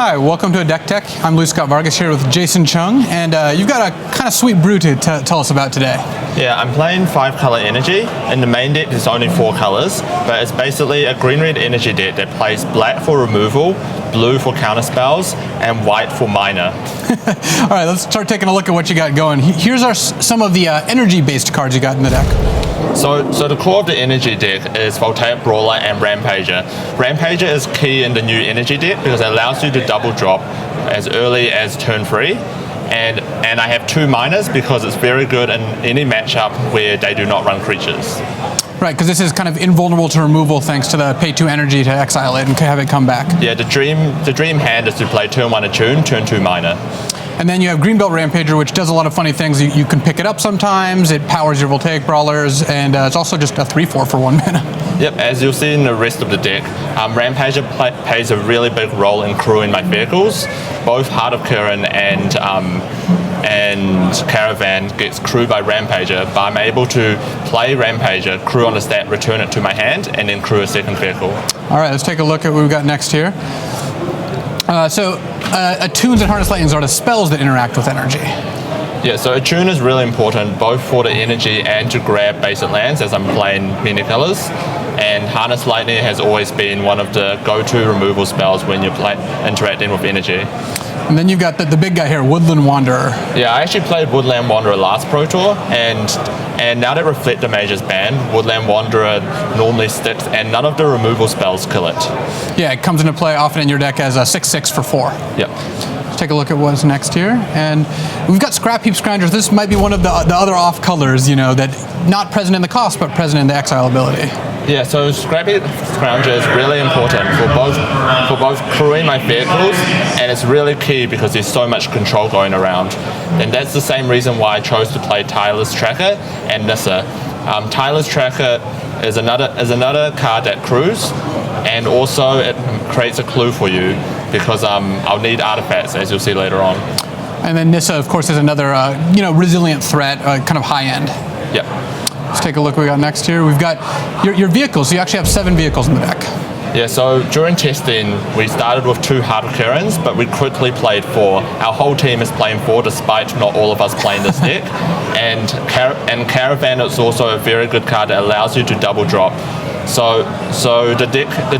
Hi, welcome to A Deck Tech. I'm Scott-Vargas here with Jason Chung, and you've got a kind of sweet brew to tell us about today. Yeah, I'm playing Four-Color Energy. In the main deck, there's only 4 colors, but it's basically a green-red energy deck that plays black for removal, blue for counter spells, and white for minor. All right, let's start taking a look at what you got going. Here's some of the energy-based cards you got in the deck. So the core of the energy deck is Voltaic Brawler and Rampager. Rampager is key in the new energy deck because it allows you to double drop as early as turn 3. And I have 2 minors because it's very good in any matchup where they do not run creatures. Right, because this is kind of invulnerable to removal thanks to the pay 2 energy to exile it and have it come back. Yeah, the dream hand is to play turn 1 Attune, turn 2 minor. And then you have Greenbelt Rampager, which does a lot of funny things. You can pick it up sometimes, it powers your Voltaic Brawlers, and it's also just a 3/4 for 1 mana. Yep, as you'll see in the rest of the deck, Rampager plays a really big role in crewing my vehicles. Both Heart of Kiran and Caravan gets crewed by Rampager, but I'm able to play Rampager, crew on the stat, return it to my hand, and then crew a second vehicle. All right, let's take a look at what we've got next here. Attunes and Harness Lightnings are the spells that interact with energy. Yeah, so Attune is really important, both for the energy and to grab basic lands as I'm playing many colors. And Harness Lightning has always been one of the go-to removal spells when you're interacting with energy. And then you've got the big guy here, Woodland Wanderer. Yeah, I actually played Woodland Wanderer last Pro Tour, and now that Reflector Mage is banned, Woodland Wanderer normally sticks, and none of the removal spells kill it. Yeah, it comes into play often in your deck as a 6/6 for 4. Yep. Let's take a look at what's next here. And we've got Scrap Heap Scroungers. This might be one of the other off colors, that not present in the cost, but present in the exile ability. Yeah, so Scrap Heap Scrounger is really important for both crewing my vehicles, and it's really key because there's so much control going around. And that's the same reason why I chose to play Tireless Tracker and Nissa. Tireless Tracker is another card that crews, and also it creates a clue for you because I'll need artifacts, as you'll see later on. And then Nissa, of course, is another resilient threat, kind of high end. Yep. Let's take a look what we got next here. We've got your vehicles. So you actually have 7 vehicles in the deck. Yeah, so during testing, we started with 2 Heart of Kirans, but we quickly played 4. Our whole team is playing 4, despite not all of us playing this deck. And Caravan is also a very good card that allows you to double drop. So the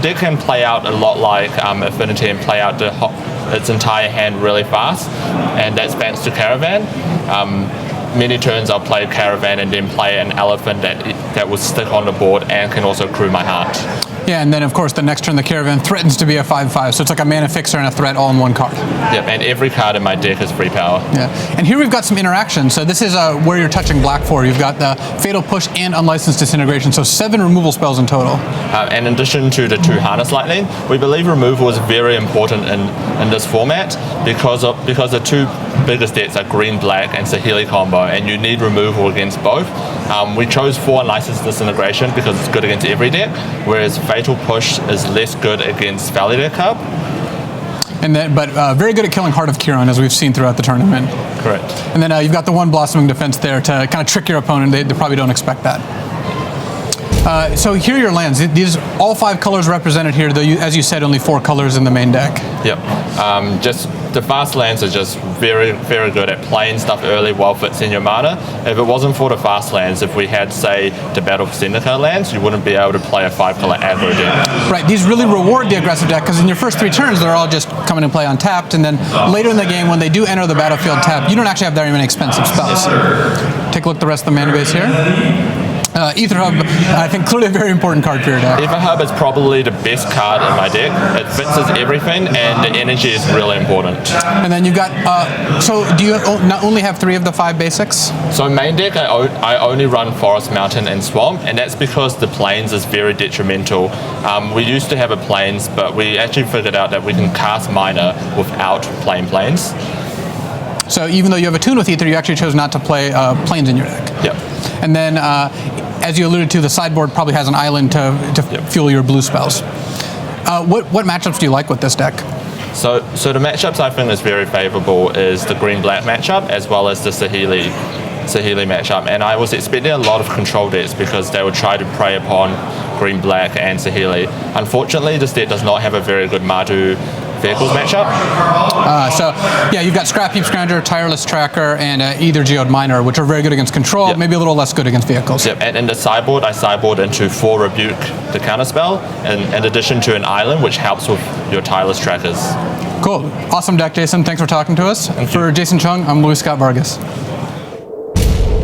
deck can play out a lot like Affinity and play out its entire hand really fast, and that's thanks to Caravan. Many turns I'll play Caravan and then play an Elephant that will stick on the board and can also crew my heart. Yeah, and then of course the next turn the Caravan threatens to be a 5/5, so it's like a mana fixer and a threat all in one card. Yep, and every card in my deck is free power. Yeah, and here we've got some interaction. So this is where you're touching black for. You've got the Fatal Push and Unlicensed Disintegration, so 7 removal spells in total. In addition to the 2 Harness Lightning, we believe removal is very important in this format because the 2 biggest decks are green-black and Saheeli combo, and you need removal against both. We chose 4 Unlicensed Disintegration because it's good against every deck, whereas Fatal Push is less good against Validator Cub. But very good at killing Heart of Kiran, as we've seen throughout the tournament. Correct. And then you've got the 1 Blossoming Defense there to kind of trick your opponent. They probably don't expect that. So here are your lands. These all 5 colors represented here, though, as you said, only 4 colors in the main deck. Yep. Just the fast lands are just very, very good at playing stuff early while fits in your mana. If it wasn't for the fast lands, if we had, say, the Battle for Zendikar lands, you wouldn't be able to play a 5-color aggro deck. Right, these really reward the aggressive deck because in your first 3 turns, they're all just coming to play untapped, and then later in the game, when they do enter the battlefield tapped, you don't actually have very many expensive spells. Take a look at the rest of the mana base here. Aether Hub, I think clearly a very important card for your deck. Aether Hub is probably the best card in my deck. It fixes everything, and the energy is really important. And then you've got, so do you not only have 3 of the 5 basics? So main deck, I only run Forest, Mountain, and Swamp, and that's because the Plains is very detrimental. We used to have a Plains, but we actually figured out that we can cast Minor without playing Plains. So even though you have a tune with Aether, you actually chose not to play Plains in your deck. Yep. And then, as you alluded to, the sideboard probably has an island to fuel your blue spells. What matchups do you like with this deck? So the matchups I think is very favorable is the green-black matchup as well as the Saheeli matchup. And I was expecting a lot of control decks because they would try to prey upon green-black and Saheeli. Unfortunately, this deck does not have a very good Mardu vehicles matchup. So yeah, you've got Scrap Heap Scrounger, Tireless Tracker, and Either Geode Miner, which are very good against control, maybe a little less good against vehicles. Yep, and in the sideboard, I sideboard into 4 Rebuke, the counterspell, and in addition to an island, which helps with your Tireless Trackers. Cool. Awesome deck, Jason. Thanks for talking to us. For Jason Chung, I'm Louis Scott-Vargas.